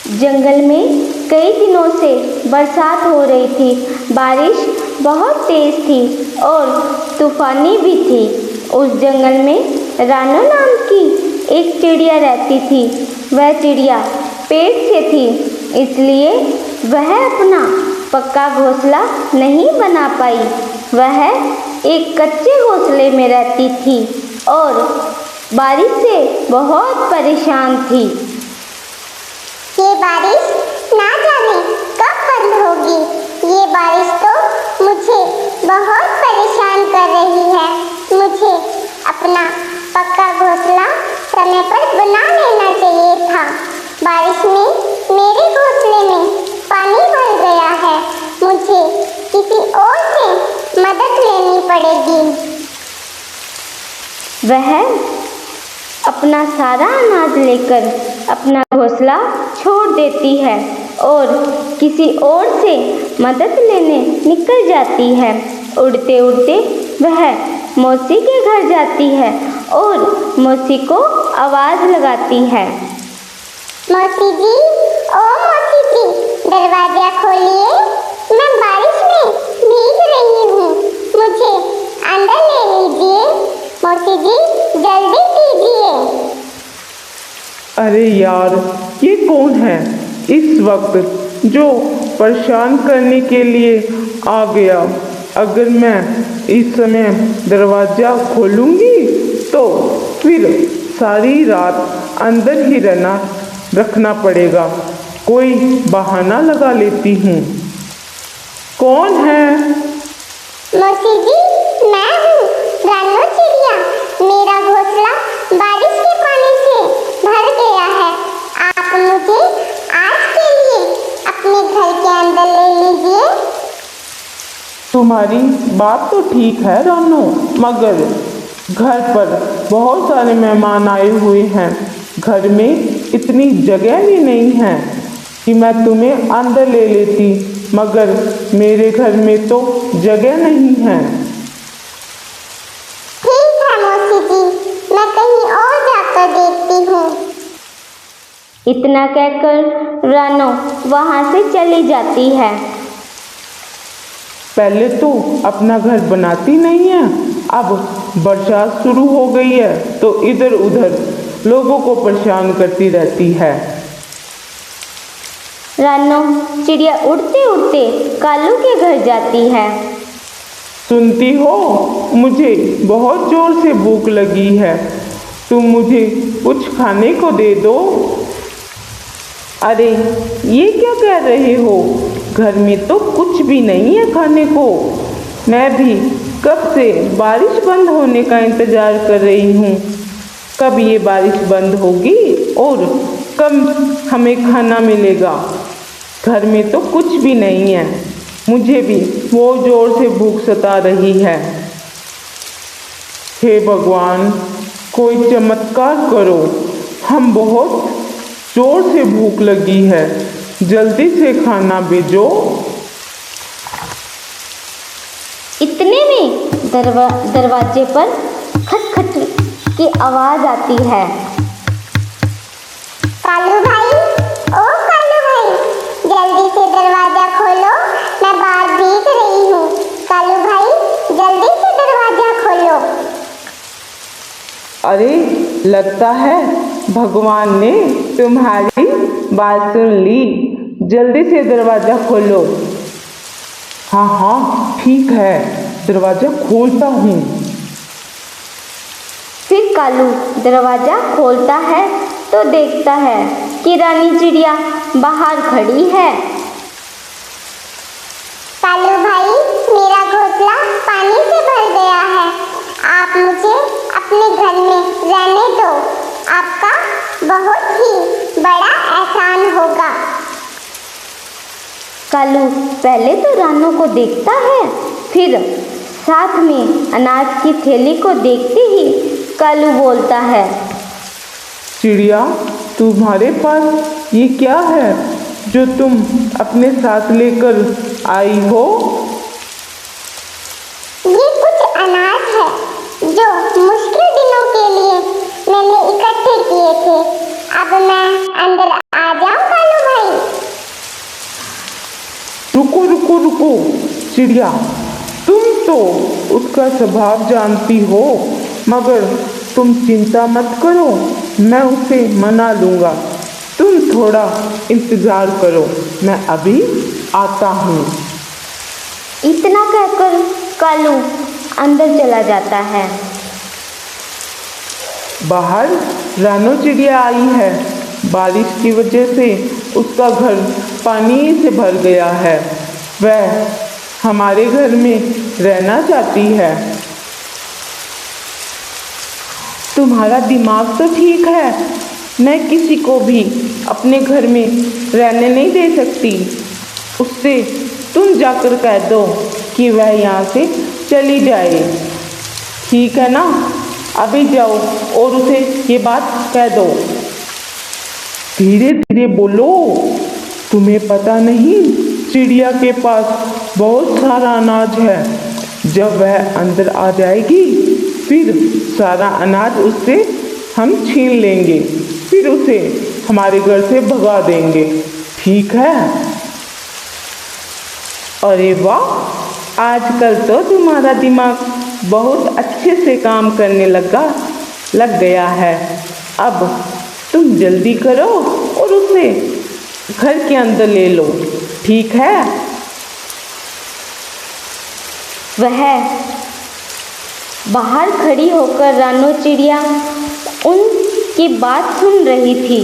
जंगल में कई दिनों से बरसात हो रही थी। बारिश बहुत तेज थी और तूफानी भी थी। उस जंगल में रानो नाम की एक चिड़िया रहती थी। वह चिड़िया पेड़ से थी, इसलिए वह अपना पक्का घोंसला नहीं बना पाई। वह एक कच्चे घोंसले में रहती थी और बारिश से बहुत परेशान थी। ये बारिश ना जाने कब बंद होगी। ये बारिश तो मुझे बहुत परेशान कर रही है। मुझे अपना पक्का घोंसला समय पर बना लेना चाहिए था। बारिश में मेरे घोंसले में पानी भर गया है। मुझे किसी और से मदद लेनी पड़ेगी। वह अपना सारा अनाज लेकर अपना घोंसला छोड़ देती है और किसी और से मदद लेने निकल जाती है। उड़ते उड़ते वह मौसी के घर जाती है और मौसी को आवाज़ लगाती है। मौसी जी, ओ मौसी जी, दरवाजा खोलिए। मैं बारिश में भीग रही हूँ, मुझे अंदर ले लीजिए। मौसी जी, जल्दी कीजिए। अरे यार, ये कौन है इस वक्त जो परेशान करने के लिए आ गया। अगर मैं इस समय दरवाज़ा खोलूँगी तो फिर सारी रात अंदर ही रखना पड़ेगा। कोई बहाना लगा लेती हूँ। कौन है? मौसी जी, मैं हूँ रानो चिड़िया। मेरा घोंसला बारिश के पानी से भर गया है। आप मुझे आज के लिए अपने घर के अंदर ले लीजिए। तुम्हारी बात तो ठीक है रानो, मगर घर पर बहुत सारे मेहमान आए हुए हैं। घर में इतनी जगह भी नहीं है कि मैं तुम्हें अंदर ले लेती, मगर मेरे घर में तो जगह नहीं है। ठीक है मौसी जी, मैं कहीं और जाकर देखती हूँ। इतना कहकर रानो वहाँ से चली जाती है। पहले तो अपना घर बनाती नहीं है, अब बरसात शुरू हो गई है तो इधर उधर लोगों को परेशान करती रहती है। रानो चिड़िया उड़ते उड़ते कालू के घर जाती है। सुनती हो, मुझे बहुत जोर से भूख लगी है, तुम मुझे कुछ खाने को दे दो। अरे ये क्या कह रहे हो, घर में तो कुछ भी नहीं है खाने को। मैं भी कब से बारिश बंद होने का इंतज़ार कर रही हूँ। कब ये बारिश बंद होगी और कब हमें खाना मिलेगा। घर में तो कुछ भी नहीं है, मुझे भी बहुत ज़ोर से भूख सता रही है। हे भगवान, कोई चमत्कार करो, हम बहुत ज़ोर से भूख लगी है, जल्दी से खाना भेजो। इतने में दरवाजे पर खटखट की आवाज़ आती है। कालू भाई, ओ कालू भाई, जल्दी से दरवाजा खोलो, मैं बाहर भीग रही हूँ। कालू भाई, जल्दी से दरवाजा खोलो। अरे लगता है भगवान ने तुम्हारी बात सुन ली, जल्दी से दरवाज़ा खोलो। हाँ हाँ ठीक है, दरवाज़ा खोलता हूँ। फिर कालू दरवाज़ा खोलता है तो देखता है कि रानी चिड़िया बाहर खड़ी है। कालू भाई, मेरा घोंसला पानी से भर गया है। आप मुझे अपने घर में रहने दो, आपका बहुत ही बड़ा एहसान होगा। कालू पहले तो रानो को देखता है, फिर साथ में अनाज की थैली को देखते ही कालू बोलता है। चिड़िया, तुम्हारे पास ये क्या है जो तुम अपने साथ लेकर आई हो? ये कुछ अनाज है जो मुश्किल दिनों के लिए मैंने इकट्ठे किए थे। अब मैं अंदर आ जाऊं कालू भाई? चिड़िया, तुम तो उसका स्वभाव जानती हो, मगर तुम चिंता मत करो, मैं उसे मना लूँगा। तुम थोड़ा इंतज़ार करो, मैं अभी आता हूँ। इतना कहकर कालू अंदर चला जाता है। बाहर रानो चिड़िया आई है। बारिश की वजह से उसका घर पानी से भर गया है। वह हमारे घर में रहना चाहती है। तुम्हारा दिमाग तो ठीक है, मैं किसी को भी अपने घर में रहने नहीं दे सकती। उससे तुम जाकर कह दो कि वह यहाँ से चली जाए, ठीक है ना? अभी जाओ और उसे ये बात कह दो। धीरे धीरे बोलो, तुम्हें पता नहीं चिड़िया के पास बहुत सारा अनाज है। जब वह अंदर आ जाएगी फिर सारा अनाज उससे हम छीन लेंगे, फिर उसे हमारे घर से भगा देंगे, ठीक है? अरे वाह, आजकल तो तुम्हारा दिमाग बहुत अच्छे से काम करने लग गया है। अब तुम जल्दी करो और उसे घर के अंदर ले लो, ठीक है? वह बाहर खड़ी होकर रानो चिड़िया उनकी बात सुन रही थी।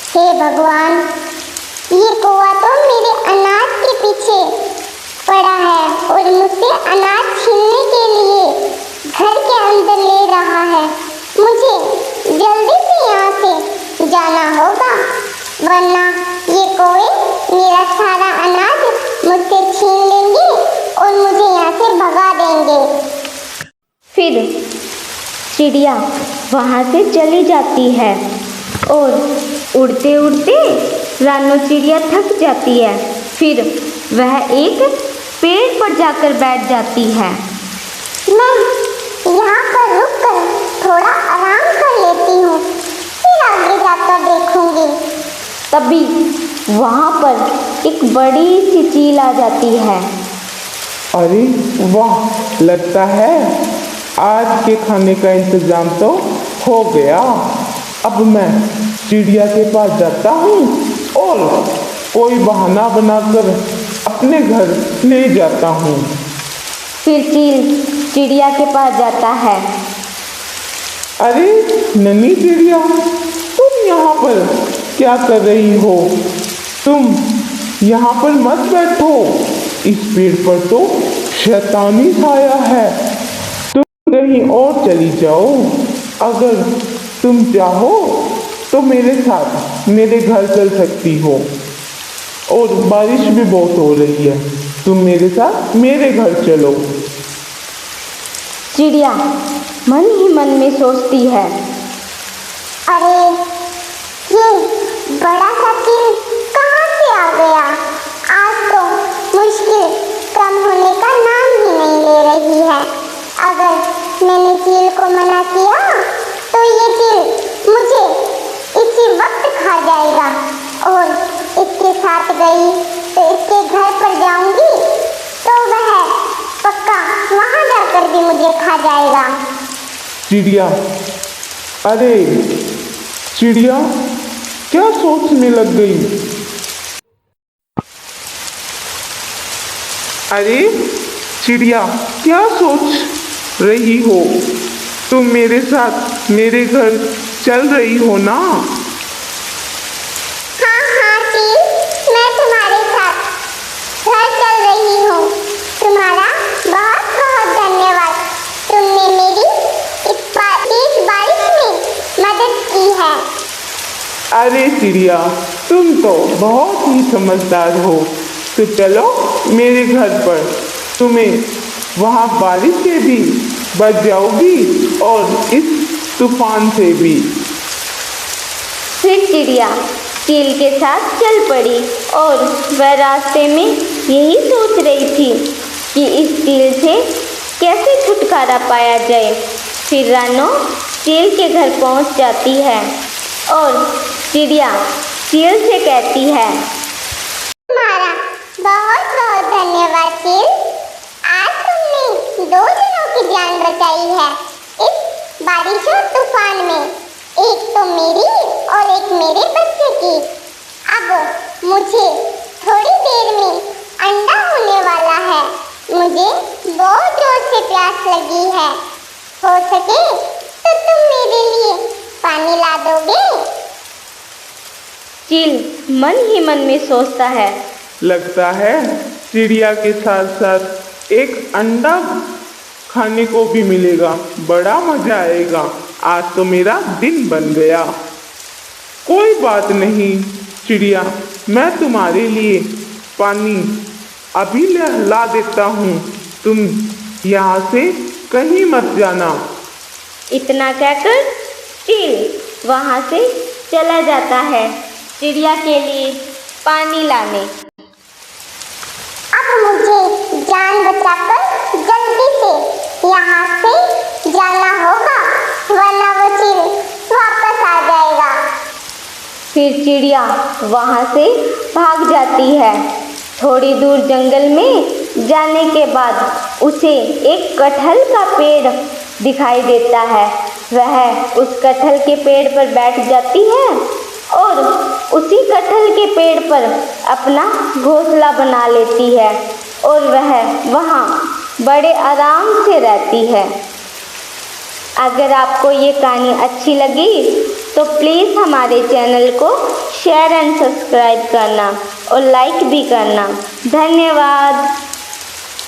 हे भगवान, ये कौवा तो मेरे अनाज के पीछे पड़ा है और मुझसे अनाज छीनने के लिए घर के अंदर ले रहा है। मुझे जल्दी से यहाँ से जाना होगा, वरना ये कौवे मेरा सारा अनाज मुझसे छीन लेंगे और मुझे यहाँ से भगा देंगे। फिर चिड़िया वहाँ से चली जाती है और उड़ते उड़ते रानो चिड़िया थक जाती है। फिर वह एक पेड़ पर जाकर बैठ जाती है। मैं यहाँ पर रुक कर थोड़ा आराम कर लेती हूँ, फिर आगे जाकर देखूंगी। तभी वहाँ पर एक बड़ी सी चील आ जाती है। अरे वाह, लगता है आज के खाने का इंतजाम तो हो गया। अब मैं चिड़िया के पास जाता हूँ और कोई बहाना बनाकर अपने घर ले जाता हूँ। फिर चील चिड़िया के पास जाता है। अरे नन्ही चिड़िया, तुम यहाँ पर क्या कर रही हो? तुम यहाँ पर मत बैठो, इस पेड़ पर तो शैतानी छाया है। तुम कहीं और चली जाओ। अगर तुम चाहो तो मेरे साथ मेरे घर चल सकती हो, और बारिश भी बहुत हो रही है, तुम मेरे साथ मेरे घर चलो। चिड़िया मन ही मन में सोचती है, अरे ये बड़ा सा चील कहाँ से आ गया? आज तो मुश्किल कम होने का नाम ही नहीं ले रही है। अगर मैंने चील को मना किया तो ये चील मुझे इसी वक्त खा जाएगा, और इसके साथ गई तो इसके घर पर जाऊंगी तो वह पक्का वहां जाकर भी मुझे खा जाएगा। चिड़िया, अरे चिड़िया, क्या सोचने लग गई? अरे चिड़िया, क्या सोच रही हो? तुम मेरे साथ मेरे घर चल रही हो ना? हाँ हाँ चील, मैं तुम्हारे साथ घर चल रही हूँ। तुम्हारा बहुत बहुत धन्यवाद, तुमने मेरी इस बारिश में मदद की है। अरे चिड़िया, तुम तो बहुत ही समझदार हो। तो चलो मेरे घर पर, तुम्हें वहाँ बारिश से भी बच जाओगी और इस तूफान से भी। फिर चिड़िया चील के साथ चल पड़ी और वह रास्ते में यही सोच रही थी कि इस चील से कैसे छुटकारा पाया जाए। फिर रानो चील के घर पहुंच जाती है और चिड़िया चील से कहती है, तुम्हारा बहुत बहुत यार चिल, आज तुमने 2 जनों की जान बचाई है इस बारिश और तूफान में, एक तो मेरी और एक मेरे बच्चे की। अब मुझे थोड़ी देर में अंडा होने वाला है, मुझे बहुत जोर से प्यास लगी है, हो सके तो तुम मेरे लिए पानी ला दोगे? चिल मन ही मन में सोचता है। लगता है चिड़िया के साथ साथ एक अंडा खाने को भी मिलेगा, बड़ा मजा आएगा। आज तो मेरा दिन बन गया। कोई बात नहीं चिड़िया, मैं तुम्हारे लिए पानी अभी ला देता हूँ, तुम यहाँ से कहीं मत जाना। इतना कहकर चिल वहाँ से चला जाता है चिड़िया के लिए पानी लाने। अब मुझे जान बचाकर जल्दी से यहाँ से जाना होगा, वरना वो चिल वापस आ जाएगा। फिर चिड़िया वहाँ से भाग जाती है। थोड़ी दूर जंगल में जाने के बाद उसे एक कटहल का पेड़ दिखाई देता है। वह उस कटहल के पेड़ पर बैठ जाती है और उसी कटहल के पेड़ पर अपना घोंसला बना लेती है और वह वहाँ बड़े आराम से रहती है। अगर आपको ये कहानी अच्छी लगी तो प्लीज़ हमारे चैनल को शेयर एंड सब्सक्राइब करना और लाइक भी करना। धन्यवाद।